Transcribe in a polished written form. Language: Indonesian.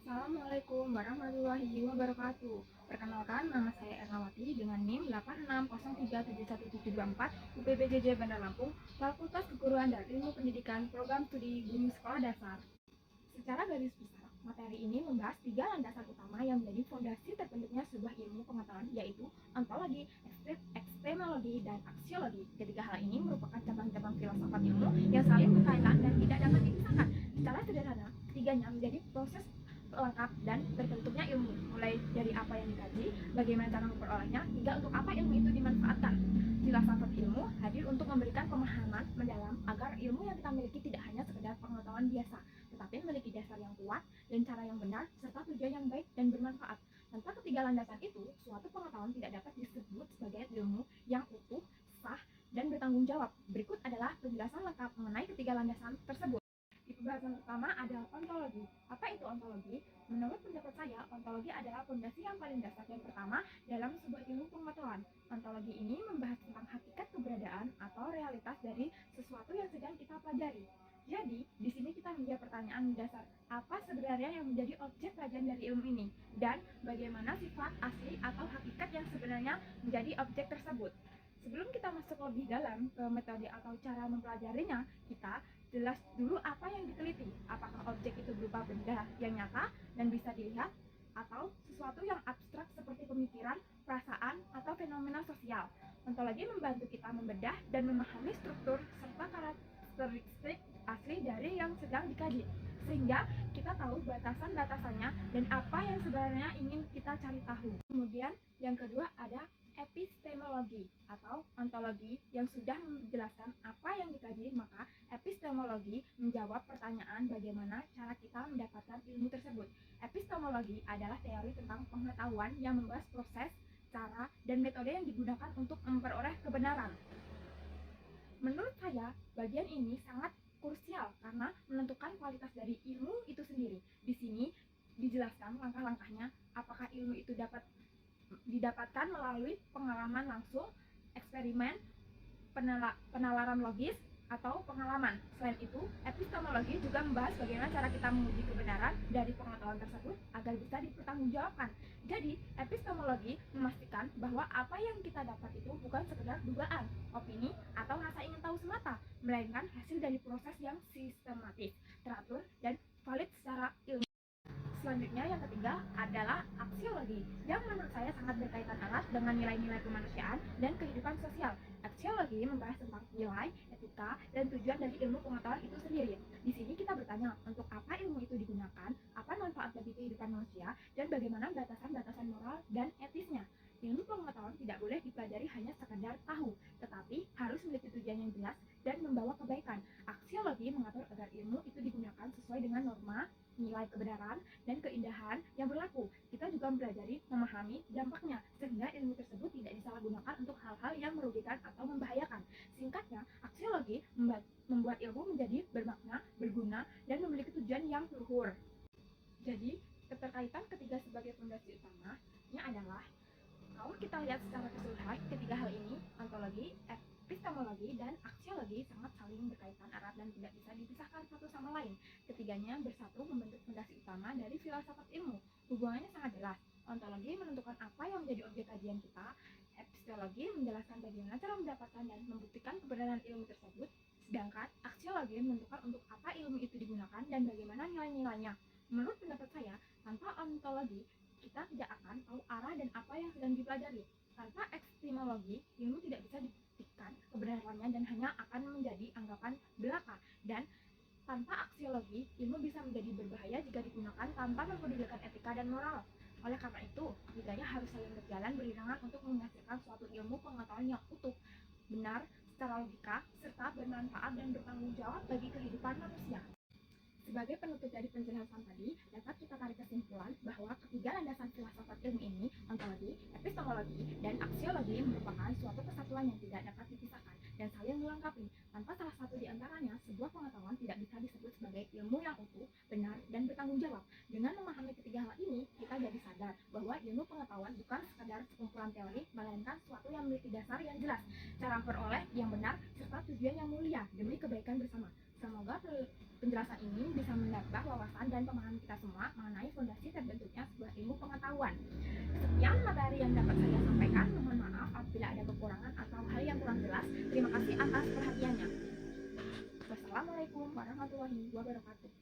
Assalamualaikum warahmatullahi wabarakatuh. Perkenalkan, nama saya Ernawati dengan NIM 86037174 UPBJJ Bandar Lampung, Fakultas Keguruan dan Ilmu Pendidikan, Program Studi Bumi Sekolah Dasar. Secara garis besar, materi ini membahas 3 landasan utama yang menjadi fondasi terbentuknya sebuah ilmu pengetahuan, yaitu ontologi, epistemologi, dan aksiologi. Ketiga hal ini merupakan cabang-cabang filsafat ilmu yang saling berkaitan dan tidak dapat dipisahkan. Secara sederhana, ketiganya menjadi proses pelengkap dan terbentuknya ilmu, mulai dari apa yang dikaji, bagaimana cara memperolehnya, hingga untuk apa ilmu itu dimanfaatkan. Filsafat ilmu hadir untuk memberikan pemahaman mendalam agar ilmu yang kita miliki tidak hanya sekedar pengetahuan biasa, tetapi memiliki dasar yang kuat dan cara yang benar, serta tujuan yang baik dan bermanfaat. Tanpa ketiga landasan itu, suatu pengetahuan tidak dapat disebut sebagai ilmu yang utuh, sah, dan bertanggung jawab. Berikut adalah penjelasan lengkap mengenai ketiga landasan tersebut. Di pembahasan pertama ada ontologi. Apa itu ontologi? Menurut pendapat saya, ontologi adalah fondasi yang paling dasar dan pertama dalam sebuah ilmu pengetahuan. Ontologi ini membahas tentang hakikat keberadaan atau realitas dari sesuatu yang sedang kita pelajari. Jadi, di sini kita menjawab pertanyaan dasar, apa sebenarnya yang menjadi objek kajian dari ilmu ini? Dan bagaimana sifat asli atau hakikat yang sebenarnya menjadi objek tersebut? Sebelum kita masuk lebih dalam ke metode atau cara mempelajarinya, kita jelas dulu apa yang diteliti. Apakah objek itu berupa benda yang nyata dan bisa dilihat, atau sesuatu yang abstrak seperti pemikiran, perasaan, atau fenomena sosial. Ontologi membantu kita membedah dan memahami struktur serta karakteristik asli dari yang sedang dikaji, sehingga kita tahu batasan-batasannya dan apa yang sebenarnya ingin kita cari tahu. Kemudian yang kedua ada epistemologi atau ontologi yang sudah menjelaskan apa yang dikaji, maka epistemologi menjawab pertanyaan bagaimana cara kita mendapatkan ilmu tersebut. Epistemologi adalah teori tentang pengetahuan yang membahas proses, cara, dan metode yang digunakan untuk memperoleh kebenaran. Menurut saya, bagian ini sangat krusial karena menentukan kualitas dari ilmu itu sendiri. Di sini dijelaskan langkah-langkahnya, apakah ilmu itu dapat didapatkan melalui pengalaman langsung, eksperimen, penalaran logis, atau pengalaman. Selain itu, epistemologi juga membahas bagaimana cara kita menguji kebenaran dari pengetahuan tersebut agar bisa dipertanggungjawabkan. Jadi, epistemologi memastikan bahwa apa yang kita dapat itu bukan sekedar dugaan, opini, atau rasa ingin tahu semata, melainkan hasil dari proses yang sistematis, teratur, dan valid secara ilmiah. Selanjutnya yang ketiga adalah aksiologi yang menurut saya sangat berkaitan erat dengan nilai-nilai kemanusiaan dan kehidupan sosial. Aksiologi membahas tentang nilai, etika, dan tujuan dari ilmu pengetahuan itu sendiri. Di sini kita bertanya untuk apa ilmu itu digunakan, apa manfaat bagi kehidupan manusia, dan bagaimana batasan-batasan moral dan etisnya. Ilmu pengetahuan tidak boleh dipelajari hanya sekadar tahu, tetapi harus memiliki tujuan yang jelas dan membawa kebaikan. Aksiologi mengatur agar ilmu itu digunakan sesuai dengan norma, nilai kebenaran, dan keindahan yang berlaku. Kita juga mempelajari, memahami dampaknya, sehingga ilmu tersebut tidak disalahgunakan untuk hal-hal yang merugikan atau membahayakan. Singkatnya, aksiologi membuat ilmu menjadi bermakna, berguna, dan memiliki tujuan yang luhur. Jadi, keterkaitan ketiga sebagai fondasi utamanya adalah, kalau kita lihat secara keseluruhan, ketiga hal ini, ontologi, epistemologi, dan aksiologi sangat saling berkaitan erat dan tidak bisa dipisahkan satu sama lain. Ketiganya bersatu membentuk fondasi utama dari filsafat ilmu. Hubungannya sangat jelas. Ontologi menentukan apa yang menjadi objek kajian kita, epistemologi menjelaskan bagaimana cara mendapatkan dan membuktikan kebenaran ilmu tersebut, sedangkan aksiologi menentukan untuk apa ilmu itu digunakan dan bagaimana nilai-nilainya. Menurut pendapat saya, tanpa ontologi, kita tidak akan tahu arah dan apa yang sedang dipelajari. Tanpa epistemologi, ilmu tidak bisa dibuktikan kebenarannya dan hanya akan menjadi anggapan belaka. Dan tanpa aksiologi, ilmu bisa menjadi berbahaya jika digunakan tanpa mempedulikan etika dan moral. Oleh karena itu, ketiganya harus saling berjalan beriringan untuk menghasilkan suatu ilmu pengetahuan yang utuh, benar, secara logika, serta bermanfaat dan bertanggung jawab bagi kehidupan manusia. Sebagai penutup dari penjelasan tadi, dapat kita tarik kesimpulan bahwa ketiga landasan filsafat ilmu ini, ontologi, epistemologi, dan aksiologi merupakan suatu kesatuan yang tidak dapat dipisahkan dan saling melengkapi. Tanpa salah satu di antaranya, sebuah pengetahuan tidak bisa disebut sebagai ilmu yang utuh, benar, dan bertanggung jawab. Dengan memahami ketiga hal ini, kita jadi sadar bahwa ilmu pengetahuan bukan sekadar sekumpulan teori, melainkan suatu yang memiliki dasar yang jelas, cara memperoleh yang benar, serta tujuan yang mulia demi kebaikan bersama. Semoga penjelasan ini bisa menambah wawasan dan pemahaman kita semua mengenai fondasi Universitas. Terima kasih atas perhatiannya. Wassalamualaikum warahmatullahi wabarakatuh.